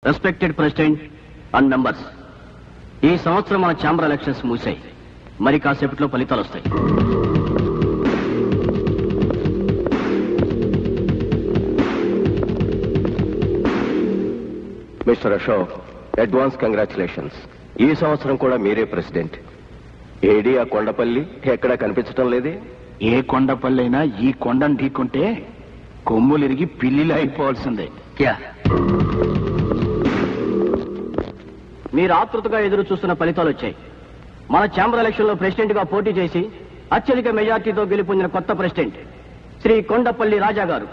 Respected president and members, ఈ సంవత్సరం మన ఛాంబర్ ఎలక్షన్స్ ముగిశాయి. మరి కాసేపట్లో ఫలితాలు వస్తాయి. Mister Ashok, advance congratulations. ఈ సంవత్సరం కూడా మీరే ప్రెసిడెంట్. ఏడి ఆ కొండపల్లి ఎక్కడా కనిపించటం లేదే? ఏ కొండపల్లి అయినా ఈ కొండను ఢీకుంటే కొమ్ములిరిగి పిల్లిలు అయిపోవాల్సిందే. మీరు ఆతృతగా ఎదురు చూస్తున్న ఫలితాలు వచ్చాయి. మన ఛాంబర్ ఎలక్షన్ లో ప్రెసిడెంట్ గా పోటీ చేసి అత్యధిక మెజార్టీతో గెలుపొందిన కొత్త ప్రెసిడెంట్ శ్రీ కొండపల్లి రాజా గారు.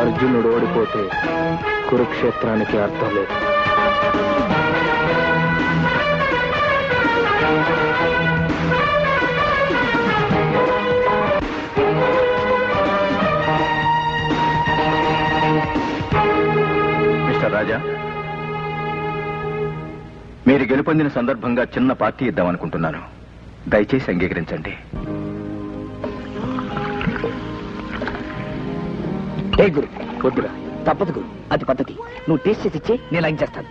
అర్జునుడు ఓడిపోతే కురుక్షేత్రానికి అర్థం లేదు. మిస్టర్ రాజా, మీరు గెలుపొందిన సందర్భంగా చిన్న పార్టీ ఇద్దామనుకుంటున్నాను. దయచేసి అంగీకరించండి. ఏ గురు, వద్దురా, తప్పదు గురు, అది పద్ధతి. నువ్వు టేస్ట్ చేసి ఇచ్చే, నేను లైన్ చేస్తాను.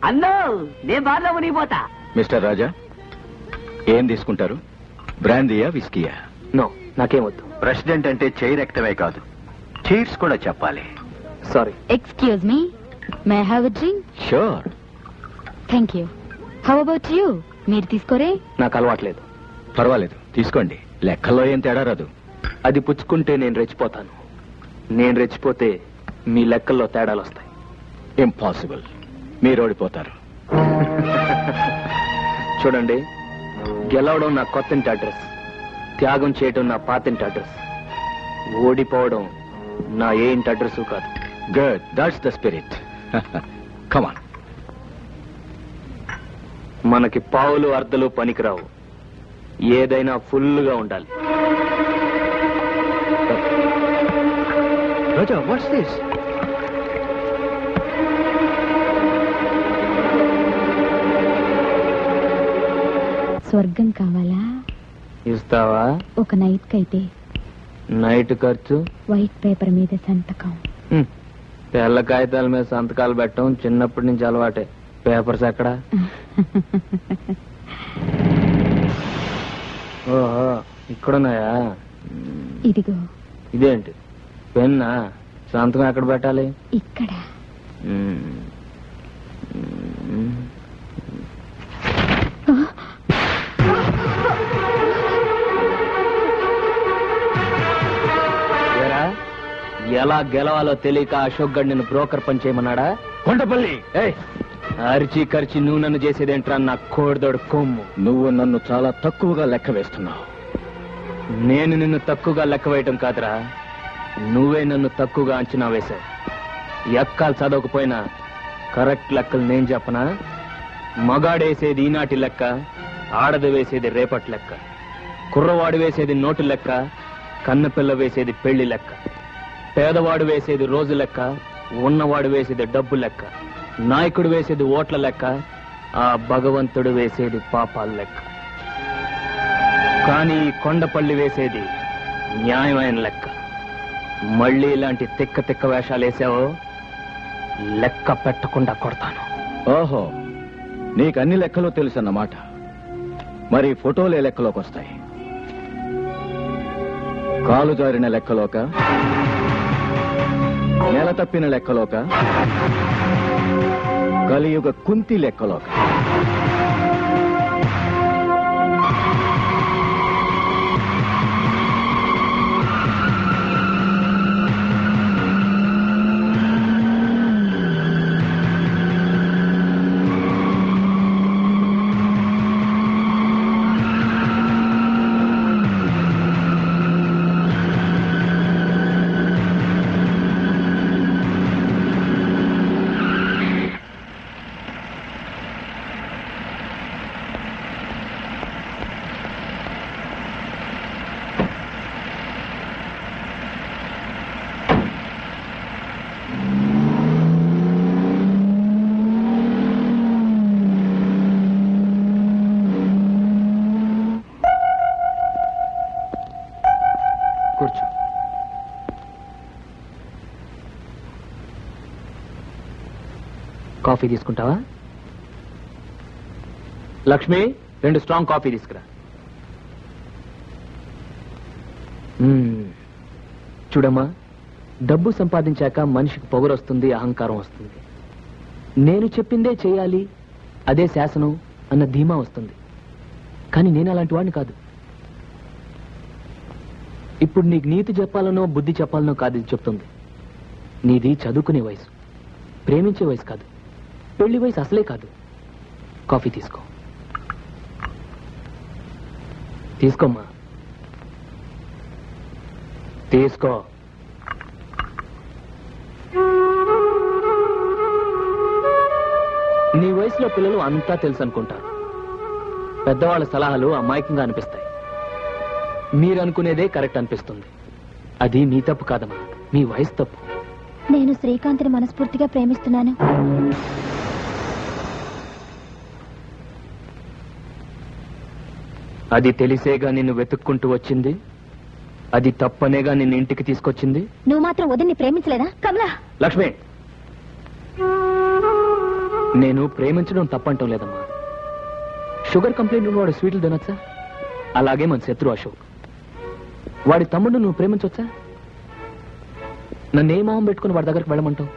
అన్నో, నేను బార్లో మునిగిపోతా. మిస్టర్ రాజా, ఏం తీసుకుంటారు? బ్రాందీయా, విస్కీయా? నో, నాకేం వద్దు. ప్రెసిడెంట్ అంటే చైర్ ఎక్కడమే కాదు, చైర్స్ కూడా చెప్పాలి. Sorry. Excuse me, may I have a drink? Sure. Thank you. How about you? మీరు తీసుకోరే? నాకు అలవాట్లేదు. పర్వాలేదు, తీసుకోండి. లెక్కల్లో ఏం తేడా రాదు. అది పుచ్చుకుంటే నేను రెచ్చిపోతాను. నేను రెచ్చిపోతే మీ లెక్కల్లో తేడాలు వస్తాయి. ఇంపాసిబుల్, మీరు ఓడిపోతారు. చూడండి, గెలవడం నా కొత్తింటి అడ్రస్, త్యాగం చేయడం నా పాతింటి అడ్రస్, ఓడిపోవడం నా ఏ ఇంటి అడ్రస్ కాదు. Good, that's the spirit. Come on. మనకి పావులు అర్ధలు పనికిరావు, ఏదైనా ఫుల్గా ఉండాలి. రాజా, వాట్స్ దిస్? స్వర్గం కావాలా? ఇస్తావా? ఒక నైట్ కైతే నైట్ ఖర్చు? వైట్ పేపర్ మీద సంతకం. తెల్ల కాగితాల మీద సంతకాలు పెట్టడం చిన్నప్పటి నుంచి అలవాటే. పేపర్స్ ఎక్కడా? ఓహో, ఇక్కడున్నాయా? ఇదిగో. ఇదేంటి, పెన్నా? సంతకం ఎక్కడ పెట్టాలి? ఇక్కడ. ఎలా గెలవాలో తెలియక అశోక్ గడ్ నిన్ను బ్రోకర్ పని చేయమన్నాడా? కొండపల్లి, అరిచి ఖర్చి నువ్వు నన్ను చేసేదేంట్రా నా కోడిదోడు కొమ్ము? నువ్వు నన్ను చాలా తక్కువగా లెక్క వేస్తున్నావు. నేను నిన్ను తక్కువగా లెక్క వేయటం కాదురా, నువ్వే నన్ను తక్కువగా అంచనా వేశావు. ఎక్కాలు చదవకపోయినా కరెక్ట్ లెక్కలు నేను చెప్పనా? మగాడేసేది ఈనాటి లెక్క, ఆడది వేసేది రేపటి లెక్క, కుర్రవాడు వేసేది నోటు లెక్క, కన్నపిల్ల వేసేది పెళ్లి లెక్క, పేదవాడు వేసేది రోజు లెక్క, ఉన్నవాడు వేసేది డబ్బు లెక్క, నాయకుడు వేసేది ఓట్ల లెక్క, ఆ భగవంతుడు వేసేది పాపాల లెక్క. కానీ కొండపల్లి వేసేది న్యాయమైన లెక్క. మళ్ళీ ఇలాంటి తిక్క తిక్క వేషాలు వేసావో లెక్క పెట్టకుండా కొడతాను. ఓహో, నీకు అన్ని లెక్కలు తెలుసన్నమాట. మరి ఫోటోలే లెక్కలోకి వస్తాయి. కాలు జారిన లెక్కలోక, నెల తప్పిన లెక్కలోక, కలియుగ కుంతి లెక్కలోక. కాఫీ తీసుకుంటావా? లక్ష్మి, 2 స్ట్రాంగ్ కాఫీ తీసుకురా. చూడమ్మా, డబ్బు సంపాదించాక మనిషికి పొగరు వస్తుంది, అహంకారం వస్తుంది. నేను చెప్పిందే చేయాలి, అదే శాసనం అన్న ధీమా వస్తుంది. కానీ నేను అలాంటి వాడిని కాదు. ఇప్పుడు నీకు నీతి చెప్పాలనో బుద్ధి చెప్పాలనో కాదు ఇది చెప్తుంది. నీది చదువుకునే వయసు, ప్రేమించే వయసు కాదు, పెళ్లి వయసు అసలే కాదు. కాఫీ తీసుకో. తీసుకోమ్మా, తీసుకో. నీ వయసులో పిల్లలు అంతా తెలుసు అనుకుంటారు. పెద్దవాళ్ళ సలహాలు అమాయకంగా అనిపిస్తాయి. మీరు అనుకునేదే కరెక్ట్ అనిపిస్తుంది. అది మీ తప్పు కాదమ్మా, మీ వయసు తప్పు. నేను శ్రీకాంత్ని మనస్ఫూర్తిగా ప్రేమిస్తున్నాను. అది తెలిసేగా నిన్ను వెతుక్కుంటూ వచ్చింది. అది తప్పనేగా నిన్ను ఇంటికి తీసుకొచ్చింది. నువ్వు మాత్రం వదిన్ని ప్రేమించలేదా కమలా? లక్ష్మి, నేను ప్రేమించడం తప్పంటం లేదమ్మా. షుగర్ కంప్లైంట్ ఉన్నవాడు స్వీట్లు తినొచ్చా? అలాగే మన శత్రు అశోక్, వాడి తమ్ముడు నువ్వు ప్రేమించవచ్చా? నన్ను ఏ మొహం పెట్టుకుని వాడి దగ్గరికి వెళ్ళమంటావు?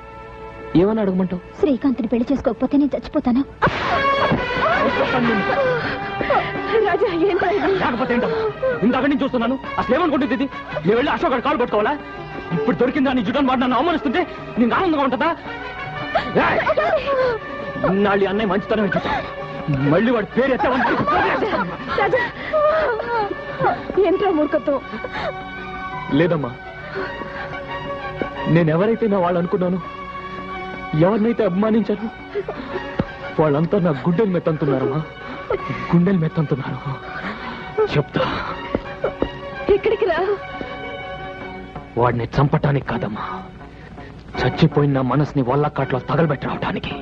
ఏమని అడగమంటావు? శ్రీకాంత్ని పెళ్లి చేసుకోకపోతే నేను చచ్చిపోతాను. లేకపోతే ఏంటమ్మా, ఇందాక నుంచి చూస్తున్నాను. అసలు ఏమనుకుంటుంది ఇది? నేను వెళ్ళి అశోక్ గారి కాలు పట్టుకోవాలా? ఇప్పుడు దొరికిందా నీ జుటాన్ వాడు నన్ను అవమానిస్తుంటే నీకు ఆనందంగా ఉంటుందా? ఇన్నాళ్ళు అన్నయ్య మంచితనం చూసా, మళ్ళీ వాడి పేరు ఏంట్రా మూర్ఖత్వం? లేదమ్మా, నేనెవరైతే నా వాళ్ళు అనుకున్నాను, ఎవరినైతే అభిమానించాను, వాళ్ళంతా నా గుండెలు మెత్తంటున్నారమ్మా, గుండెలు మెత్తంటున్నారు. చెప్తా. ఇక్కడికి రా. వాడిని చంపటానికి కాదమ్మా, చచ్చిపోయిన నా మనసుని వల్లకాట్లో తగలబెట్టి రావటానికి.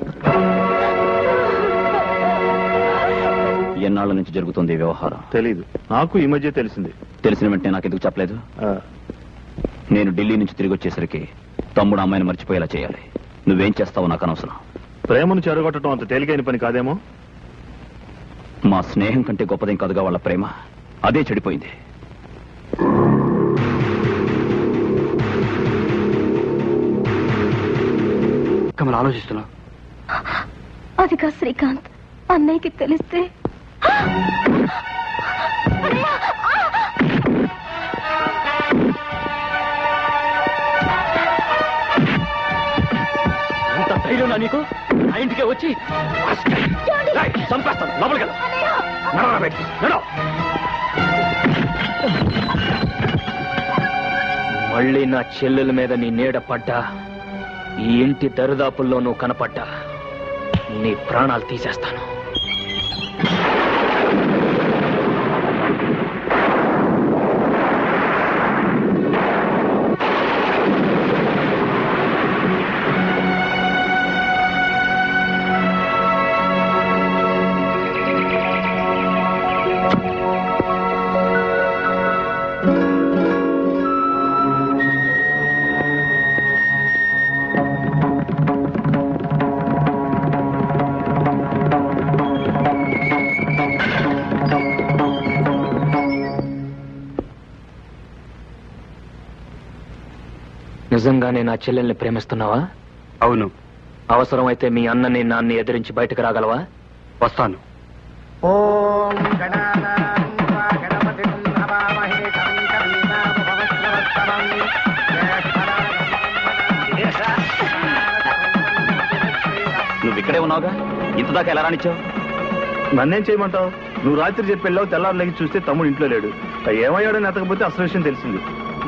ఎన్నాళ్ళ నుంచి జరుగుతుంది ఈ వ్యవహారం? తెలీదు, నాకు ఈ మధ్య తెలిసింది. తెలిసిన వెంటనే నాకు ఎందుకు చెప్పలేదు? నేను ఢిల్లీ నుంచి తిరిగి వచ్చేసరికి తమ్ముడు అమ్మాయిని మర్చిపోయేలా చేయాలి. నువ్వేం చేస్తావో నాకు అనవసరం. ప్రేమను చెరగొట్టడం అంత తేలికైన పని కాదేమో. మా స్నేహం కంటే గొప్పదేం కాదుగా వాళ్ళ ప్రేమ. అదే చెడిపోయింది. కమల ఆలోచిస్తున్నా. అది కాదు శ్రీకాంత్, అన్నయ్యకి తెలిస్తే ఎంత ధైర్యం నీకు? నా ఇంటికే వచ్చి చంపేస్తాను. లోపలికి మళ్ళీ నా చెల్లెల మీద నీ నీడ పడ్డా, ఈ ఇంటి దరిదాపుల్లో నువ్వు కనపడ్డా, నీ ప్రాణాలు తీసేస్తాను. నిజంగానే నా చెల్లెల్ని ప్రేమిస్తున్నావా? అవును. అవసరమైతే మీ అన్నని నాన్ని ఎదిరించి బయటకు రాగలవా? వస్తాను. నువ్వు ఇక్కడే ఉన్నావుగా, ఇంతదాకా ఎలా రానిచ్చావు? నన్నేం చేయమంటావు? నువ్వు రాత్రి చెప్పి వెళ్ళావు, తెల్లారు లేచి చూస్తే తమ్ముడు ఇంట్లో లేడు. ఏమయ్యాడని ఎతకపోతే అసలు విషయం తెలిసింది.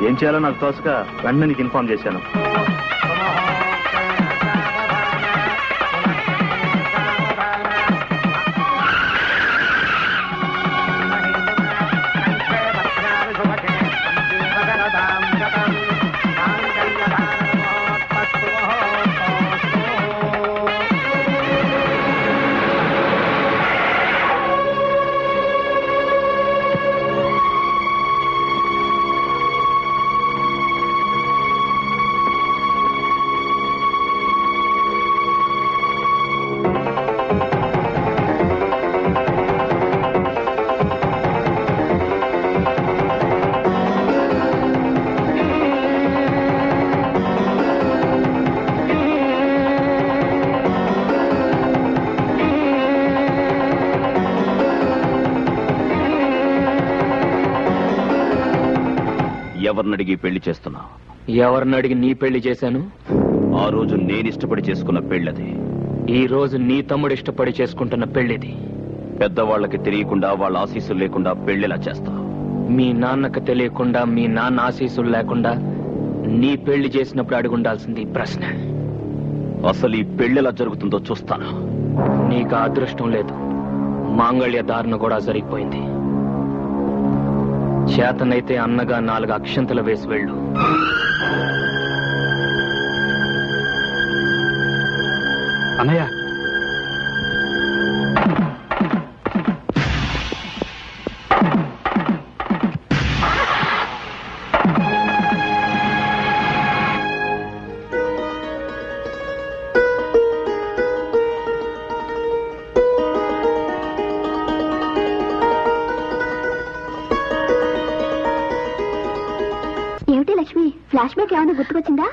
ఏం చేయాలో నాకు తోసక వెంటనే నీకు ఇన్ఫార్మ్ చేశాను. ఎవరినడిగి పెళ్లి చేస్తున్నా? ఎవరిని అడిగి నీ పెళ్లి చేశాను? ఆ రోజు నేను ఇష్టపడి చేసుకున్న పెళ్ళది. ఈ రోజు నీ తమ్ముడు ఇష్టపడి చేసుకుంటున్న పెళ్లిది. పెద్దవాళ్ళకి తెలియకుండా వాళ్ళ ఆశీస్సులు లేకుండా పెళ్లిలా చేస్తా. మీ నాన్నకు తెలియకుండా, మీ నాన్న ఆశీస్సులు లేకుండా నీ పెళ్లి చేసినప్పుడు అడుగుండాల్సింది ప్రశ్న. అసలు ఈ పెళ్లిలా జరుగుతుందో చూస్తాను. నీకు ఆ అదృష్టం లేదు. మాంగళ్య ధారణ కూడా జరిగిపోయింది. చేతనైతే అన్నగా 4 అక్షంతలు వేసి వెళ్ళు. అన్నయ్య, ఏమిటి లక్ష్మి, ఫ్లాష్ బ్యాక్ ఏమైనా గుర్తుకొచ్చిందా?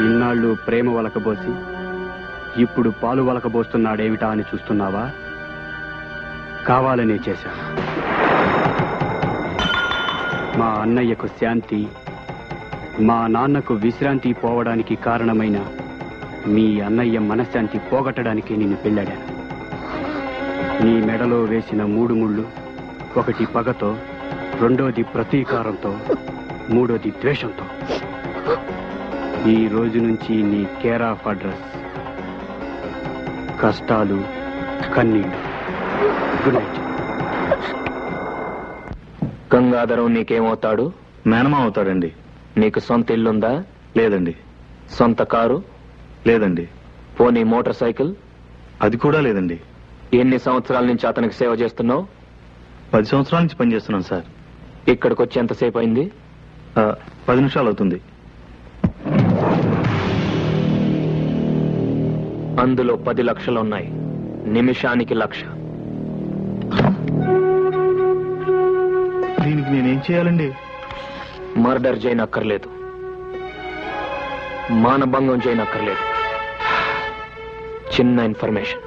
ఇన్నాళ్ళు ప్రేమ వలకబోసి ఇప్పుడు పాలు వలకబోస్తున్నాడేమిటా అని చూస్తున్నావా? కావాలనే చేశాను. మా అన్నయ్యకు శాంతి, మా నాన్నకు విశ్రాంతి పోవడానికి కారణమైన మీ అన్నయ్య మనశ్శాంతి పోగొట్టడానికి నిన్ను పెళ్ళాడాను. నీ మెడలో వేసిన 3 ముళ్ళు, ఒకటి పగతో, రెండోది ప్రతీకారంతో, మూడోది ద్వేషంతో. ఈ రోజు నుంచి నీ కేర్ ఆఫ్ అడ్రస్ కష్టాలు, కన్నీళ్లు. Good night. గంగాధరం నీకేమవుతాడు? మేనమా అవుతాడండి. నీకు సొంత ఇల్లుందా? లేదండి. సొంత కారు? లేదండి. పోనీ మోటార్ సైకిల్? అది కూడా లేదండి. ఎన్ని సంవత్సరాల నుంచి అతనికి సేవ చేస్తున్నావు? 10 సంవత్సరాల నుంచి పనిచేస్తున్నాను సార్. ఇక్కడికి వచ్చి ఎంతసేపు అయింది? 10 నిమిషాలు అవుతుంది. అందులో 10 లక్షలు ఉన్నాయి. నిమిషానికి 1,00,000. దీనికి నేనేం చేయాలండి? మర్డర్ చేయనక్కర్లేదు, మానభంగం చేయనక్కర్లేదు. చిన్న ఇన్ఫర్మేషన్.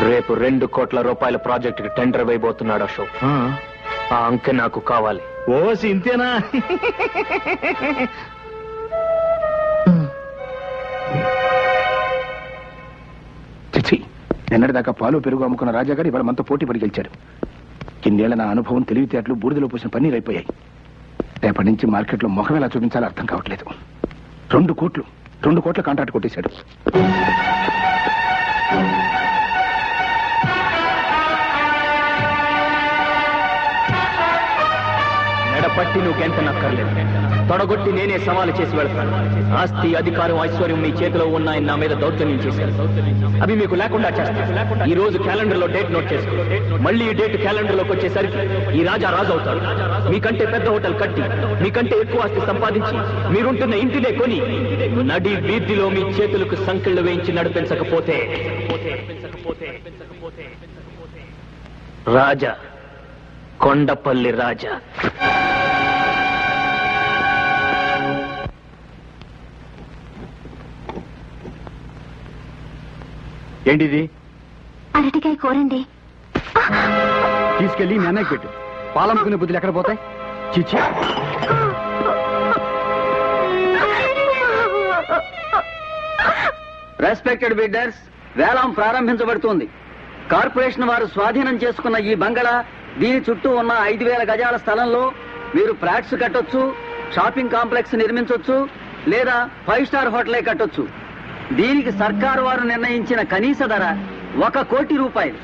రేపు 2 కోట్ల రూపాయల ప్రాజెక్టుకి టెండర్ వేయబోతున్నాడు అశోక్. ఆ అంకె నాకు కావాలి. ఓసి ఇంతేనా? చిచ్చి, నిన్నటిదాకా పాలు పెరుగు అమ్ముకున్న రాజాగారు ఇవాళ మనతో పోటీ పడి గెలిచాడు. కిందేళ్ల నా అనుభవం, తెలివితేటలు బూడిదలో పోసిన పన్నీరు అయిపోయాయి. రేపటి నుంచి మార్కెట్లో ముఖం ఎలా చూపించాలో అర్థం కావట్లేదు. 2 కోట్ల కాంట్రాక్ట్ కొట్టేశాడు. మెడపట్టి నువ్వు గెంటనక్కర్లేదు. తొడగొట్టి నేనే సవాలు చేసి వెళ్తాను. ఆస్తి, అధికారం, ఐశ్వర్యం మీ చేతిలో ఉన్నాయని నా మీద దౌర్జన్యం చేశారు. అవి మీకు లేకుండా చేస్తాను. ఈ రోజు క్యాలెండర్ లో డేట్ నోట్ చేసుకో. మళ్ళీ ఈ డేట్ క్యాలెండర్ లోకి వచ్చేసరికి ఈ రాజా రాజు అవుతాడు. మీకంటే పెద్ద హోటల్ కట్టి, మీకంటే ఎక్కువ ఆస్తి సంపాదించి, మీరుంటున్న ఇంటినే కొని, నడి వీధిలో మీ చేతులకు సంకెళ్లు వేయించి నడిపించకపోతే రాజా, కొండపల్లి రాజా. ఏంటిది? అరటికాయ కూరండి. తీసుకెళ్లి మీ అన్నయ్యకి పెట్టు. పాలమ్ముకునే బుద్ధులు ఎక్కడ పోతాయి? చిచ్చి. రెస్పెక్టెడ్ బిడ్డర్స్, వేలం ప్రారంభించబడుతోంది. కార్పొరేషన్ వారు స్వాధీనం చేసుకున్న ఈ బంగళా, దీని చుట్టూ ఉన్న 5,000 గజాల స్థలంలో మీరు ఫ్లాట్స్ కట్టొచ్చు, షాపింగ్ కాంప్లెక్స్ నిర్మించొచ్చు, లేదా 5 స్టార్ హోటలే కట్టొచ్చు. దీనికి సర్కారు వారు నిర్ణయించిన కనీస ధర 1 కోటి రూపాయలు.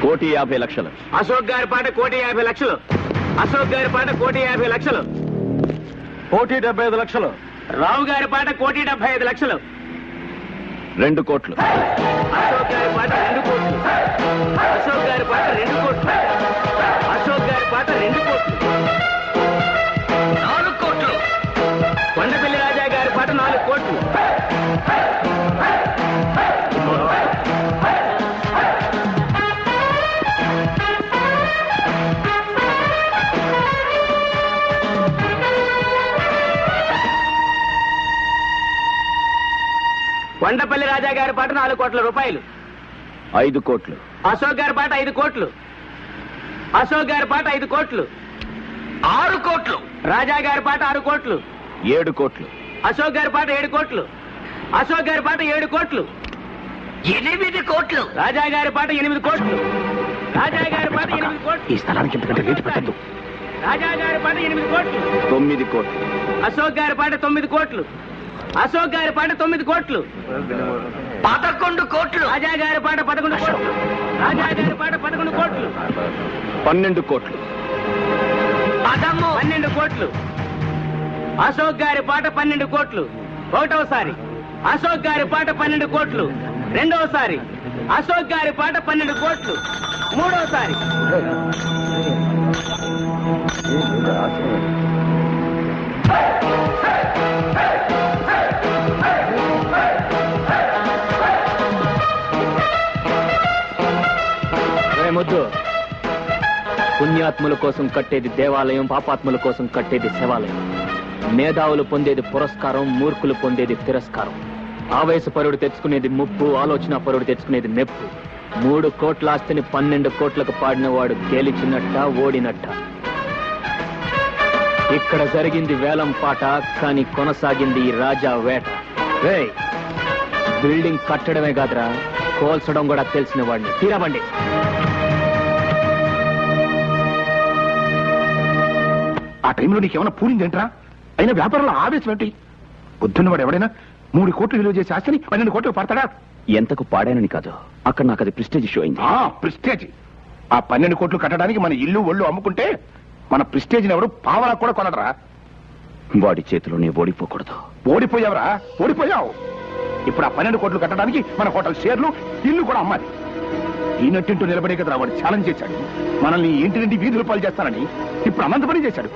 1,50,00,000. అశోక్ గారి పాట 1,50,00,000. అశోక్ గారి పాట 1,50,00,000. 1,75,00,000. రావు గారి పాట 1,75,00,000. 2 కోట్లు. అశోక్ గారి పాట 2 కోట్లు. అశోక్ గారి పాట 2 కోట్లు. 2 కోట్లు. 4 కోట్లు. కొండపల్లి రాజా గారి పాట 4 కోట్లు. కొండపల్లి రాజా గారి పాట 4 కోట్ల రూపాయలు. 5 కోట్లు. అశోక్ గారి పాట 5 కోట్లు. అశోక్ గారి పాట 5 కోట్లు. 6 కోట్లు. రాజా గారి పాట 6 కోట్లు. 7 కోట్లు. అశోక్ గారి పాట 7 కోట్లు. అశోక్ గారి పాట 7 కోట్లు. 8 కోట్లు. రాజా గారి పాట 8 కోట్లు. రాజా గారి పాట 8 కోట్లు. ఈ స్థలానికి ఎంతకంటే రేటు పెట్టద్దు. రాజా గారి పాట 8 కోట్లు. 9 కోట్లు. అశోక్ గారి పాట 9 కోట్లు. అశోక్ గారి పాట 9 కోట్లు. 11 కోట్లు. రాజా గారి పాట 11 కోట్లు. రాజా గారి పాట 11 కోట్లు. 12 కోట్లు. 12 కోట్లు. అశోక్ గారి పాట 12 కోట్లు. ఒకటోసారి అశోక్ గారి పాట 12 కోట్లు. రెండోసారి అశోక్ గారి పాట 12 కోట్లు. మూడోసారి ముద్దు. పుణ్యాత్ముల కోసం కట్టేది దేవాలయం, పాపాత్ముల కోసం కట్టేది శివాలయం. మేధావులు పొందేది పురస్కారం, మూర్ఖులు పొందేది తిరస్కారం. ఆవేశపరుడు తెచ్చుకునేది ముప్పు, ఆలోచన పరుడు తెచ్చుకునేది మెప్పు. 3 కోట్ల ఆస్తిని 12 కోట్లకు పాడినవాడు గెలిచినట్ట, ఓడినట్ట. ఇక్కడ జరిగింది వేలం పాట, కానీ కొనసాగింది ఈ రాజా వేట. రేయ్, బిల్డింగ్ కట్టడమే కాదురా, కోల్చడం కూడా తెలిసిన వాడిని. తీరబండి. ఆ టైంలో నీకేమైనా పూరిందేంట్రా? అయినా వ్యాపారంలో ఆవేశం ఏంటి? బుద్ధున్నవాడు ఎవడైనా 3 కోట్లు విలువ చేసే ఆస్తిని 12 కోట్లు పడతాడా? ఎంతకు పాడానని కాదు, అక్కడ నాకు అది ప్రెస్టేజ్ షో అయింది. ప్రెస్టేజ్. ఆ 12 కోట్లు కట్టడానికి మన ఇల్లు ఒళ్ళు అమ్ముకుంటే మన ప్రెస్టేజ్ని ఎవరు పావలా కూడా కొనడరా. వాడి చేతిలోనే ఓడిపోకూడదు. ఓడిపోయావురా, ఓడిపోయావు. ఇప్పుడు ఆ 12 కోట్లు కట్టడానికి మన హోటల్ షేర్లు, ఇల్లు కూడా అమ్మాలి. ఈనట్టింటూ నిలబడే కదరా వాడు ఛాలెంజ్ చేశాడు. మనల్ని ఇంటి నుండి వీధులు పాలు చేస్తానని ఇప్పుడు అనంత పని చేశాడు.